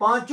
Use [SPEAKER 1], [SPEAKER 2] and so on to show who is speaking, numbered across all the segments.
[SPEAKER 1] 5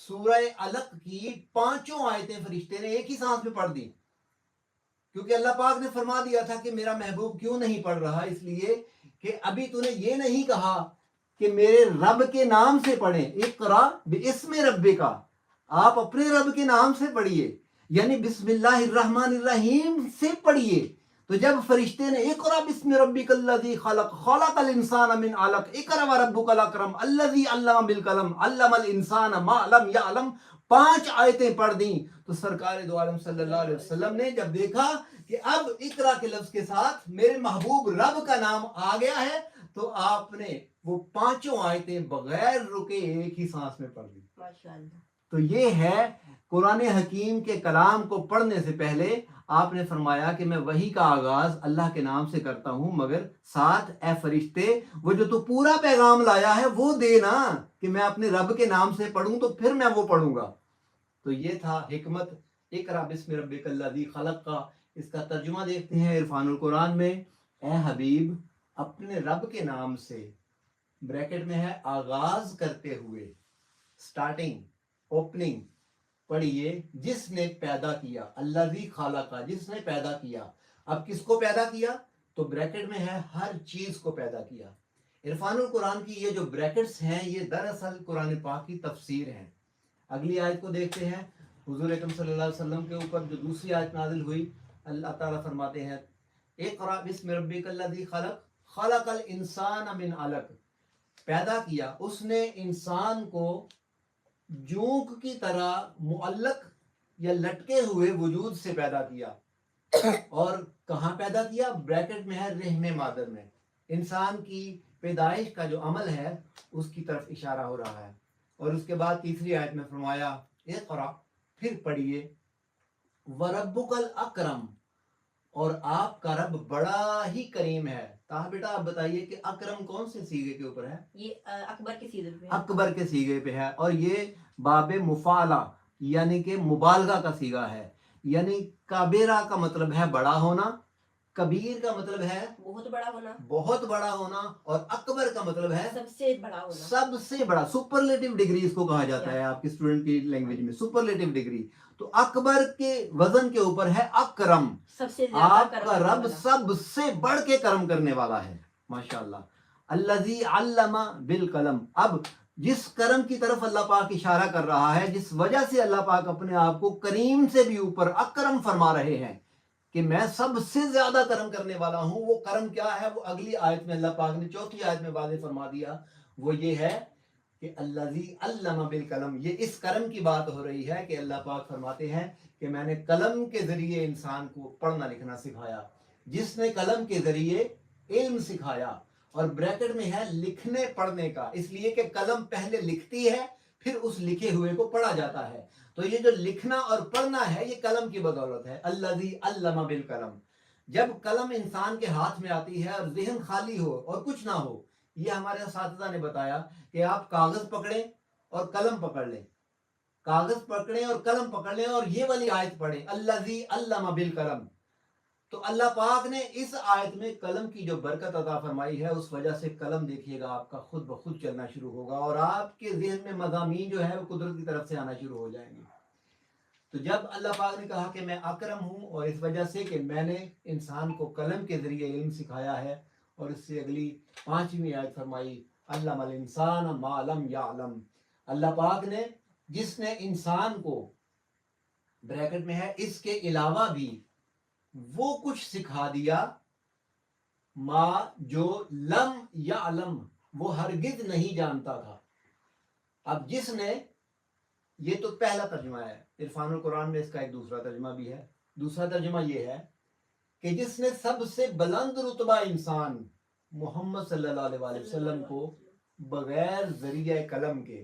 [SPEAKER 1] سورہ علق کی 5 آیتیں فرشتے نے ایک ہی سانس میں پڑھ دی، کیونکہ اللہ پاک نے فرما دیا تھا کہ میرا محبوب کیوں نہیں پڑھ رہا، اس لیے کہ ابھی تو نے یہ نہیں کہا کہ میرے رب کے نام سے پڑھیں، اقرا باسم ربک، آپ اپنے رب کے نام سے پڑھیے، یعنی بسم اللہ الرحمن الرحیم سے پڑھیے۔ تو جب فرشتے نے اقرا بسم ربک الذی خلق خلق الانسان من علق اقرا وربک الاکرم الذی علم بالقلم علم الانسان ما لم یعلم 5 آیتیں پڑھ دیں، تو سرکار دو عالم صلی اللہ علیہ وسلم نے جب دیکھا کہ اب اقرا کے لفظ کے ساتھ میرے محبوب رب کا نام آ گیا ہے، تو آپ نے وہ 5 آیتیں بغیر رکے ایک ہی سانس میں پڑھ دی۔
[SPEAKER 2] ماشاءاللہ۔
[SPEAKER 1] تو یہ ہے قرآن حکیم کے کلام کو پڑھنے سے پہلے آپ نے فرمایا کہ میں وحی کا آغاز اللہ کے نام سے کرتا ہوں، مگر ساتھ اے فرشتے وہ جو تو پورا پیغام لایا ہے وہ دے نا، کہ میں اپنے رب کے نام سے پڑھوں تو پھر میں وہ پڑھوں گا۔ تو یہ تھا حکمت اقرا بسم ربک الذی خلق کا۔ اس کا ترجمہ دیکھتے ہیں عرفان القرآن میں، اے حبیب اپنے رب کے نام سے، بریکٹ میں ہے آغاز کرتے ہوئے، سٹارٹنگ، اوپننگ، پڑھیے جس نے پیدا کیا، الذی خلق، جس نے پیدا کیا۔ اب کس کو پیدا کیا؟ تو بریکٹ میں ہے ہر چیز کو پیدا کیا۔ عرفان القرآن کی یہ جو بریکٹس ہیں یہ دراصل قرآن پاک کی تفسیر ہیں۔ اگلی آیت کو دیکھتے ہیں، حضور اکرم صلی اللہ علیہ وسلم کے اوپر جو دوسری آیت نازل ہوئی، اللہ تعالیٰ فرماتے ہیں اقرا بسم ربک الذی خلق خلق الانسان من علق، پیدا کیا اس نے انسان کو جونک کی طرح معلق یا لٹکے ہوئے وجود سے پیدا کیا۔ اور کہاں پیدا کیا؟ بریکٹ میں ہے رحم مادر میں۔ انسان کی پیدائش کا جو عمل ہے اس کی طرف اشارہ ہو رہا ہے۔ اور اس کے بعد تیسری آیت میں فرمایا اقرا، پھر پڑھیے، وربک الاکرم، اور آپ کا رب بڑا ہی کریم ہے۔ تاہا بیٹا آپ بتائیے کہ اکرم کون سے سیغے کے اوپر ہے؟
[SPEAKER 2] یہ اکبر کے سیغے پہ ہے۔
[SPEAKER 1] اکبر کے سیغے پہ ہے، اور یہ باب مفعلہ یعنی کہ مبالغہ کا سیغہ ہے، یعنی کبیرہ کا مطلب ہے بڑا ہونا، کبیر کا مطلب ہے
[SPEAKER 2] بہت بڑا ہونا،
[SPEAKER 1] بہت بڑا ہونا، اور اکبر کا مطلب ہے
[SPEAKER 2] سب سے بڑا ہونا،
[SPEAKER 1] سب سے بڑا۔ سپرلیٹو ڈگری اس کو کہا جاتا ہے آپ کی اسٹوڈنٹ کی لینگویج میں، سپرلیٹو ڈگری۔ تو اکبر کے وزن کے اوپر ہے اکرم،
[SPEAKER 2] سب سے زیادہ
[SPEAKER 1] آپ
[SPEAKER 2] کرم
[SPEAKER 1] کا
[SPEAKER 2] کرنے
[SPEAKER 1] رب
[SPEAKER 2] والا۔
[SPEAKER 1] سب سے بڑھ کے کرم کرنے والا ہے، ماشاءاللہ۔ الذی علم بالقلم، اب جس کرم کی طرف اللہ پاک اشارہ کر رہا ہے، جس وجہ سے اللہ پاک اپنے آپ کو کریم سے بھی اوپر اکرم فرما رہے ہیں کہ میں سب سے زیادہ کرم کرنے والا ہوں، وہ کرم کیا ہے؟ وہ اگلی آیت میں اللہ پاک نے چوتھی آیت میں واضح فرما دیا، وہ یہ ہے کہ الذی علم بالقلم۔ یہ اس کرم کی بات ہو رہی ہے کہ اللہ پاک فرماتے ہیں کہ میں نے قلم کے ذریعے انسان کو پڑھنا لکھنا سکھایا، جس نے قلم کے ذریعے علم سکھایا۔ اور بریکٹ میں ہے لکھنے پڑھنے کا، اس لیے کہ قلم پہلے لکھتی ہے پھر اس لکھے ہوئے کو پڑھا جاتا ہے۔ تو یہ جو لکھنا اور پڑھنا ہے یہ قلم کی بدولت ہے، الذی علم بالقلم۔ جب قلم انسان کے ہاتھ میں آتی ہے اور ذہن خالی ہو اور کچھ نہ ہو، یہ ہمارے اساتذہ نے بتایا کہ آپ کاغذ پکڑیں اور قلم پکڑ لیں، کاغذ پکڑیں اور قلم پکڑ لیں اور یہ والی آیت پڑھیں الذی علم بالقلم، تو اللہ پاک نے اس آیت میں قلم کی جو برکت عطا فرمائی ہے، اس وجہ سے قلم دیکھیے گا آپ کا خود بخود چلنا شروع ہوگا، اور آپ کے ذہن میں مضامین جو ہے وہ قدرت کی طرف سے آنا شروع ہو جائیں گے۔ تو جب اللہ پاک نے کہا کہ میں اکرم ہوں، اور اس وجہ سے کہ میں نے انسان کو قلم کے ذریعے علم سکھایا ہے، اور اس سے اگلی 5ویں آیت فرمائی علم الانسان ما لم یعلم، اللہ پاک نے جس نے انسان کو، بریکٹ میں ہے اس کے علاوہ بھی وہ کچھ سکھا دیا، ما جو لم یعلم وہ ہرگز نہیں جانتا تھا۔ اب جس نے، یہ تو پہلا ترجمہ ہے، عرفان القرآن میں اس کا ایک دوسرا ترجمہ بھی ہے۔ دوسرا ترجمہ یہ ہے کہ جس نے سب سے بلند رتبہ انسان محمد صلی اللہ علیہ وسلم کو بغیر ذریعہ قلم کے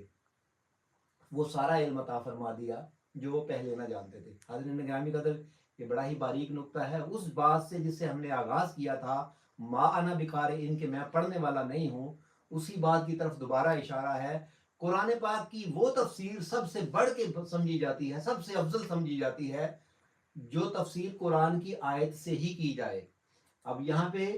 [SPEAKER 1] وہ سارا علم عطا فرما دیا جو وہ پہلے نہ جانتے تھے۔ حضرت گرامی قدر، یہ بڑا ہی باریک نقطہ ہے، اس بات سے جس سے ہم نے آغاز کیا تھا ما انا بقارئ کہ میں پڑھنے والا نہیں ہوں، اسی بات کی طرف دوبارہ اشارہ ہے۔ قرآن پاک کی وہ تفسیر سب سے بڑھ کے سمجھی جاتی ہے، سب سے افضل سمجھی جاتی ہے جو تفسیر قرآن کی آیت سے ہی کی جائے۔ اب یہاں پہ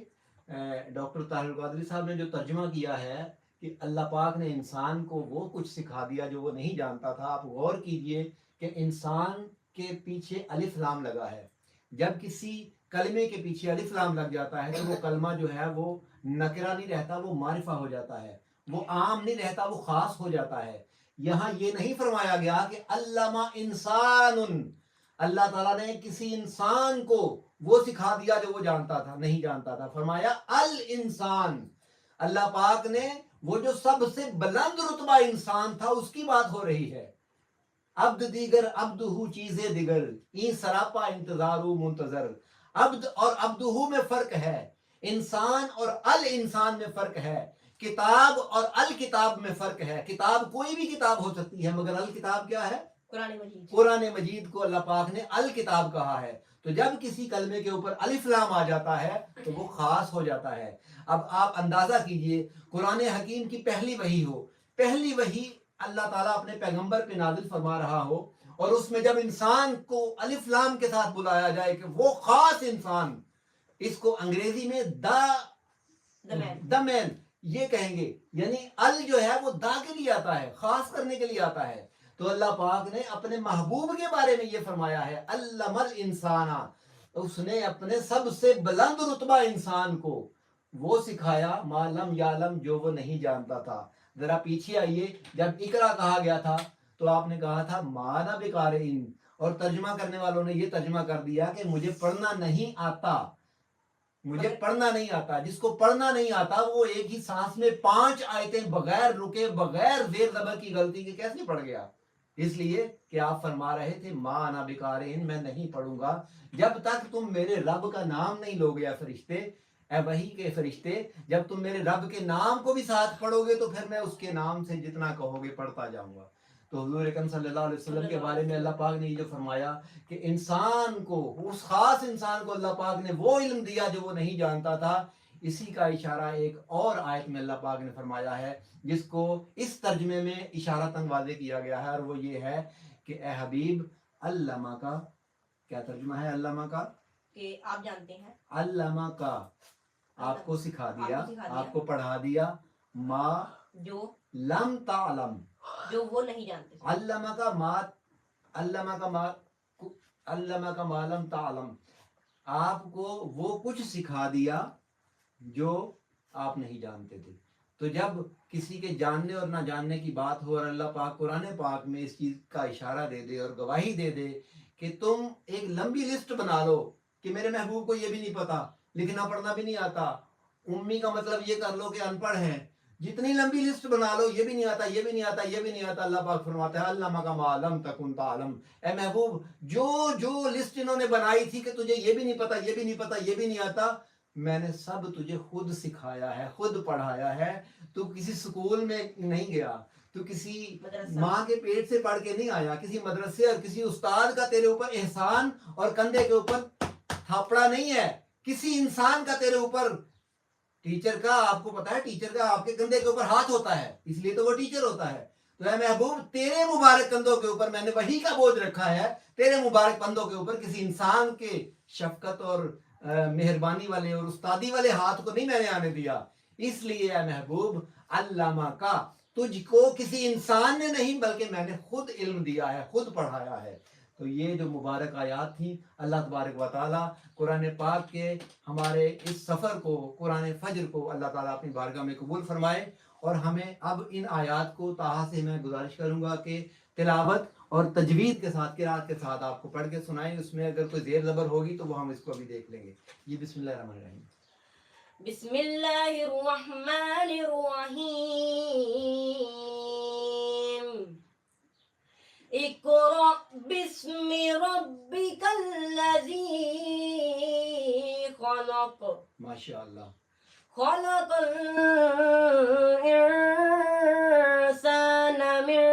[SPEAKER 1] ڈاکٹر طاہر القادری صاحب نے جو ترجمہ کیا ہے کہ اللہ پاک نے انسان کو وہ کچھ سکھا دیا جو وہ نہیں جانتا تھا. آپ غور کیجئے کہ انسان کے پیچھے الف لام لگا ہے. جب کسی کلمے کے پیچھے الف لام لگ جاتا ہے تو وہ کلمہ جو ہے وہ نکرہ نہیں رہتا, وہ معرفہ ہو جاتا ہے, وہ عام نہیں رہتا, وہ خاص ہو جاتا ہے. یہاں یہ نہیں فرمایا گیا کہ علامہ انسان, اللہ تعالیٰ نے کسی انسان کو وہ سکھا دیا جو وہ جانتا تھا نہیں جانتا تھا. فرمایا الانسان, اللہ پاک نے وہ جو سب سے بلند رتبہ انسان تھا اس کی بات ہو رہی ہے. عبد دیگر عبدہو چیزیں دیگر, این سراپا انتظارو منتظر. عبد اور عبدہو میں فرق ہے, انسان اور الانسان میں فرق ہے, کتاب اور الکتاب میں فرق ہے. کتاب کوئی بھی کتاب ہو سکتی ہے مگر الکتاب کیا ہے؟
[SPEAKER 2] قرآن مجید.
[SPEAKER 1] قرآن مجید کو اللہ پاک نے الکتاب کہا ہے. تو جب کسی کلمے کے اوپر الف لام آ جاتا ہے تو وہ خاص ہو جاتا ہے. اب آپ اندازہ کیجئے قرآن حکیم کی پہلی وحی ہو, پہلی وحی اللہ تعالیٰ اپنے پیغمبر پہ نازل فرما رہا ہو, اور اس میں جب انسان کو الف لام کے ساتھ بلایا جائے کہ وہ خاص انسان, اس کو انگریزی میں دا مین یہ کہیں گے, یعنی ال جو ہے وہ دا کے لیے آتا ہے, خاص کرنے کے لیے آتا ہے. تو اللہ پاک نے اپنے محبوب کے بارے میں یہ فرمایا ہے علم الانسان, اس نے اپنے سب سے بلند رتبہ انسان کو وہ سکھایا ما لم یعلم, جو وہ نہیں جانتا تھا. ذرا پیچھے آئیے, جب اقرا کہا گیا تھا تو آپ نے کہا تھا ما انا بقارئ, اور ترجمہ کرنے والوں نے یہ ترجمہ کر دیا کہ مجھے پڑھنا نہیں آتا, مجھے پڑھنا نہیں آتا. جس کو پڑھنا نہیں آتا وہ ایک ہی سانس میں 5 آیتیں بغیر رکے بغیر زیر زبر کی غلطی کے کیسے پڑھ گیا؟ اس لیے کہ آپ فرما رہے تھے ما انا بقارئ, میں نہیں پڑھوں گا جب تک تم میرے رب کا نام نہیں لوگے. اے فرشتے, اے وحی کے فرشتے, جب تم میرے رب کے نام کو بھی ساتھ پڑھو گے تو پھر میں اس کے نام سے جتنا کہو گے پڑھتا جاؤں گا. تو حضور اکرم صلی اللہ علیہ وسلم کے بارے میں اللہ پاک نے یہ جو فرمایا کہ انسان کو, اس خاص انسان کو اللہ پاک نے وہ علم دیا جو وہ نہیں جانتا تھا, اسی کا اشارہ ایک اور آیت میں اللہ پاک نے فرمایا ہے جس کو اس ترجمے میں اشارتاً واضح کیا گیا ہے, اور وہ یہ ہے کہ اے حبیب علامہ کا کیا ترجمہ ہے؟ علامہ کا
[SPEAKER 2] کہ آپ جانتے ہیں,
[SPEAKER 1] علامہ کا آپ کو سکھا دیا, آپ کو پڑھا دیا, ما
[SPEAKER 2] جو
[SPEAKER 1] لم تعلم,
[SPEAKER 2] جو وہ نہیں جانتے تھے.
[SPEAKER 1] علامہ کا ما, علامہ کا ما, علامہ کا ما لم تعلم, آپ کو وہ کچھ سکھا دیا جو آپ نہیں جانتے تھے. تو جب کسی کے جاننے اور نہ جاننے کی بات ہو اور اللہ پاک قرآن پاک میں اس چیز کا اشارہ دے دے اور گواہی دے دے کہ تم ایک لمبی لسٹ بنا لو کہ میرے محبوب کو یہ بھی نہیں پتا, لکھنا پڑھنا بھی نہیں آتا, امی کا مطلب یہ کر لو کہ ان پڑھ ہیں, جتنی لمبی لسٹ بنا لو, یہ بھی نہیں آتا, یہ بھی نہیں آتا, یہ بھی نہیں آتا. اللہ پاک فرماتا ہے علامہ کا ما لم تکن تعلم, اے محبوب جو لسٹ انہوں نے بنائی تھی کہ تجھے یہ بھی نہیں پتا, یہ بھی نہیں پتا, یہ بھی نہیں آتا, میں نے سب تجھے خود سکھایا ہے, خود پڑھایا ہے. تو کسی سکول میں نہیں گیا, تو کسی ماں کے پیٹ سے پڑھ کے نہیں آیا, کسی مدرسے اور کسی استاد کا تیرے اوپر احسان اور کندھے کے اوپر تھاپڑا نہیں ہے, کسی انسان کا تیرے اوپر, ٹیچر کا آپ کو پتا ہے ٹیچر کا آپ کے کندھے کے اوپر ہاتھ ہوتا ہے, اس لیے تو وہ ٹیچر ہوتا ہے. تو اے محبوب تیرے مبارک کندھوں کے اوپر میں نے وحی کا بوجھ رکھا ہے, تیرے مبارک کندھوں کے اوپر کسی انسان کے شفقت اور مہربانی والے اور استادی والے ہاتھ کو نہیں میں نے آنے دیا. اس لیے اے محبوب علامہ کا, تجھ کو کسی انسان نے نہیں بلکہ میں نے خود علم دیا ہے, خود پڑھایا ہے. تو یہ جو مبارک آیات تھیں, اللہ تبارک و تعالی قرآن پاک کے ہمارے اس سفر کو, قرآن فجر کو اللہ تعالیٰ اپنی بارگاہ میں قبول فرمائے. اور ہمیں اب ان آیات کو تاہا سے میں گزارش کروں گا کہ تلاوت اور تجوید کے ساتھ, قرات کے ساتھ آپ کو پڑھ کے سنائیں. اس میں اگر کوئی زیر زبر ہوگی تو وہ ہم اس کو ابھی دیکھ لیں گے. جی بسم اللہ الرحمن الرحیم.
[SPEAKER 2] بسم اللہ الرحمن الرحیم. اقرأ باسم ربک الذی خلق.
[SPEAKER 1] ماشاء اللہ.
[SPEAKER 2] خلق الانسان من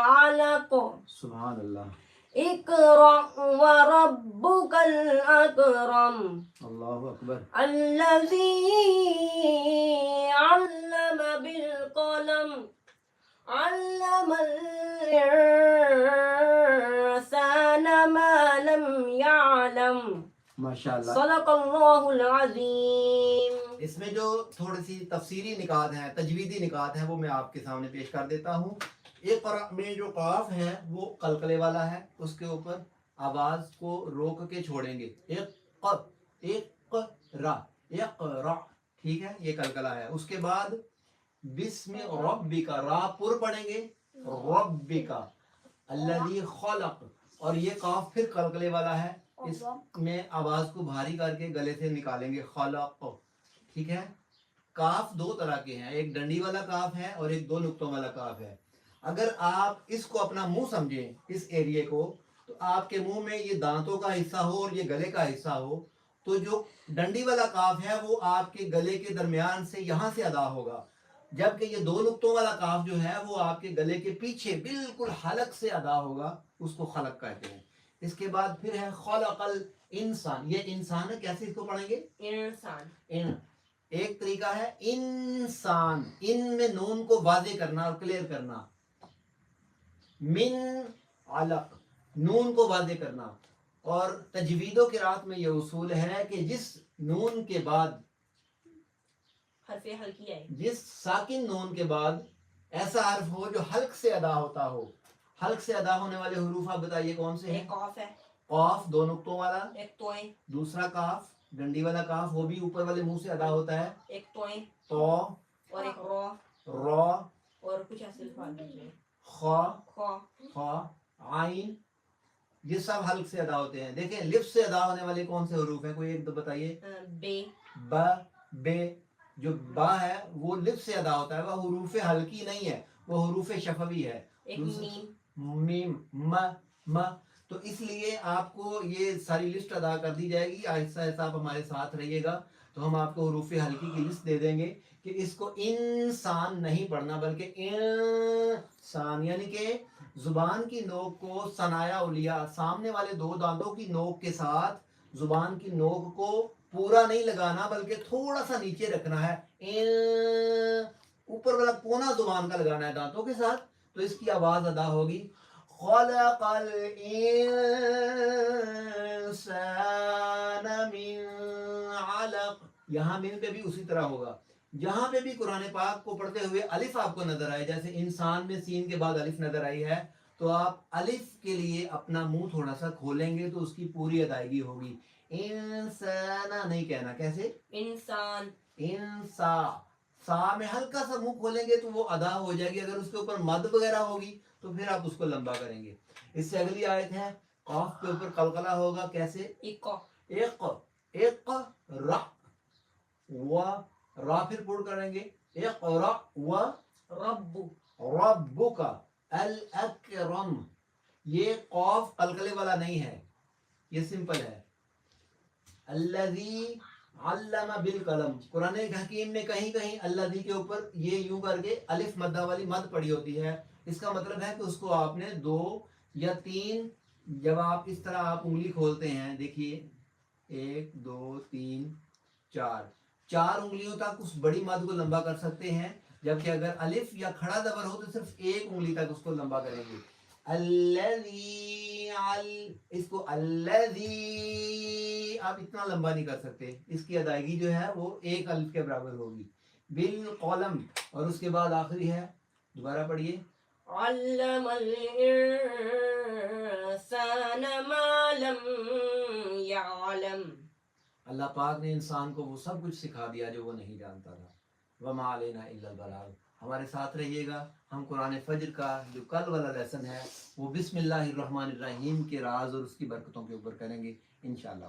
[SPEAKER 2] علق.
[SPEAKER 1] سبحان اللہ.
[SPEAKER 2] اقرأ وربک الاکرم.
[SPEAKER 1] اللہ اکبر.
[SPEAKER 2] الذی علم بالقلم. علم الانسان ما لم يعلم.
[SPEAKER 1] ماشاء اللہ.
[SPEAKER 2] صدق اللہ العظیم.
[SPEAKER 1] اس میں جو تھوڑی سی تفسیری نکات ہیں، تجویدی نکات ہیں، وہ میں آپ کے سامنے پیش کر دیتا ہوں۔ اقرا میں جو قاف ہے وہ قلقلے والا ہے، اس کے اوپر آواز کو روک کے چھوڑیں گے، اقرا، اقرا، ٹھیک ہے، یہ قلقلہ ہے۔ اس کے بعد بسم ربک، را پر پڑھیں گے، ربک الذی خلق، اور یہ قاف پھر قلقلے والا ہے، اس میں آواز کو بھاری کر کے گلے سے نکالیں گے، خلق، ٹھیک ہے۔ کاف دو طرح کے ہیں، ایک ڈنڈی والا کاف ہے اور ایک دو نقطوں والا کاف ہے۔ اگر آپ اس کو اپنا منہ سمجھیں، اس ایریے کو، تو آپ کے منہ میں یہ دانتوں کا حصہ ہو اور یہ گلے کا حصہ ہو، تو جو ڈنڈی والا کاف ہے وہ آپ کے گلے کے درمیان سے یہاں سے ادا ہوگا، جبکہ یہ دو نقطوں والا کاف جو ہے وہ آپ کے گلے کے پیچھے بالکل حلق سے ادا ہوگا، اس کو خلق کہتے ہیں۔ اس کے بعد پھر ہے خلق الانسان، یہ انسان ہے، کیسے اس کو پڑھیں گے؟
[SPEAKER 2] انسان۔
[SPEAKER 1] ایک طریقہ ہے انسان، ان میں نون کو واضح کرنا اور کلیئر کرنا، من علق، نون کو واضح کرنا۔ اور تجوید و قرات میں یہ اصول ہے کہ جس نون کے بعد،
[SPEAKER 2] حرف ہلکی ہے،
[SPEAKER 1] جس ساکن نون کے بعد ایسا حرف ہو جو حلق سے ادا ہوتا ہو، حلق سے ادا ہونے والے حروف آپ بتائیے کون سے ہیں؟
[SPEAKER 2] ایک قاف ہے،
[SPEAKER 1] قاف دو نقطوں والا،
[SPEAKER 2] ایک توئیں،
[SPEAKER 1] دوسرا کاف ڈنڈی والا کاف، وہ بھی اوپر والے منہ سے ادا ہوتا ہے،
[SPEAKER 2] ایک توئیں
[SPEAKER 1] تو،
[SPEAKER 2] اور ایک را،
[SPEAKER 1] را،
[SPEAKER 2] اور کچھ ایسے الفاظ ہیں،
[SPEAKER 1] خا،
[SPEAKER 2] خا،
[SPEAKER 1] خا، عین، یہ سب حلق سے ادا ہوتے ہیں۔ دیکھیں لفظ سے ادا ہونے والے کون سے حروف ہیں، کوئی ایک دو بتائیے۔
[SPEAKER 2] بے،
[SPEAKER 1] ب، بے، جو با ہے وہ لفظ سے ادا ہوتا ہے، وہ حروف حلقی نہیں ہے، وہ حروف شفوی ہے۔
[SPEAKER 2] ایک میم،
[SPEAKER 1] میم، م، تو اس لیے آپ کو یہ ساری لسٹ ادا کر دی جائے گی، آہستہ آہستہ آپ ہمارے ساتھ رہیے گا تو ہم آپ کو حروف حلقی کی لسٹ دے دیں گے کہ اس کو انسان نہیں پڑھنا بلکہ انسان، یعنی کہ زبان کی نوک کو ثنایا الیاء، سامنے والے دو دانتوں کی نوک کے ساتھ زبان کی نوک کو پورا نہیں لگانا بلکہ تھوڑا سا نیچے رکھنا ہے، اوپر والا کونا زبان کا لگانا ہے دانتوں کے ساتھ، تو اس کی آواز ادا ہوگی خلق الانسان من علق۔ یہاں من پہ بھی اسی طرح ہوگا، جہاں پہ بھی قرآن پاک کو پڑھتے ہوئے الف آپ کو نظر آئے، جیسے انسان میں سین کے بعد الف نظر آئی ہے، تو آپ الف کے لیے اپنا منہ تھوڑا سا کھولیں گے تو اس کی پوری ادائیگی ہوگی۔ انسان نہیں کہنا، کیسے؟
[SPEAKER 2] انسان،
[SPEAKER 1] انسا، سا میں ہلکا سا منہ کھولیں گے تو وہ ادا ہو جائے گی، اگر اس کے اوپر مد وغیرہ ہوگی تو پھر آپ اس کو لمبا کریں گے۔ اس سے اگلی آیت ہے، قاف کے اوپر قلقلہ ہوگا، کیسے؟
[SPEAKER 2] ایک،
[SPEAKER 1] ایک، ایک، را، و، را پھر پڑھ کریں گے، اقرا و
[SPEAKER 2] رب،
[SPEAKER 1] ربک الاکرم، یہ قاف قلقلے والا نہیں ہے، یہ سمپل ہے۔ الذی علم بالقلم، قرآن حکیم میں کہیں کہیں الذی کے اوپر یہ یوں کر کے الف مدہ والی مد پڑی ہوتی ہے، اس کا مطلب ہے کہ اس کو آپ نے دو یا تین، جب آپ اس طرح آپ انگلی کھولتے ہیں، دیکھیے ایک دو تین چار، چار انگلیوں تک اس بڑی مد کو لمبا کر سکتے ہیں، جبکہ اگر الف یا کھڑا زبر ہو تو صرف ایک انگلی تک اس کو لمبا کریں گے۔ الذی، اس کو الذی آپ اتنا لمبا نہیں کر سکتے، اس کی ادائیگی جو ہے وہ ایک الف کے برابر ہوگی، بالقلم، اور اس کے بعد آخری ہے، دوبارہ پڑھیے،
[SPEAKER 2] علم الانسان ما لم يعلم،
[SPEAKER 1] اللہ پاک نے انسان کو وہ سب کچھ سکھا دیا جو وہ نہیں جانتا تھا۔ وما علینا الا البلاغ، ہمارے ساتھ رہیے گا، ہم قرآن فجر کا جو کل والا لیسن ہے وہ بسم اللہ الرحمن الرحیم کے راز اور اس کی برکتوں کے اوپر کریں گے انشاءاللہ۔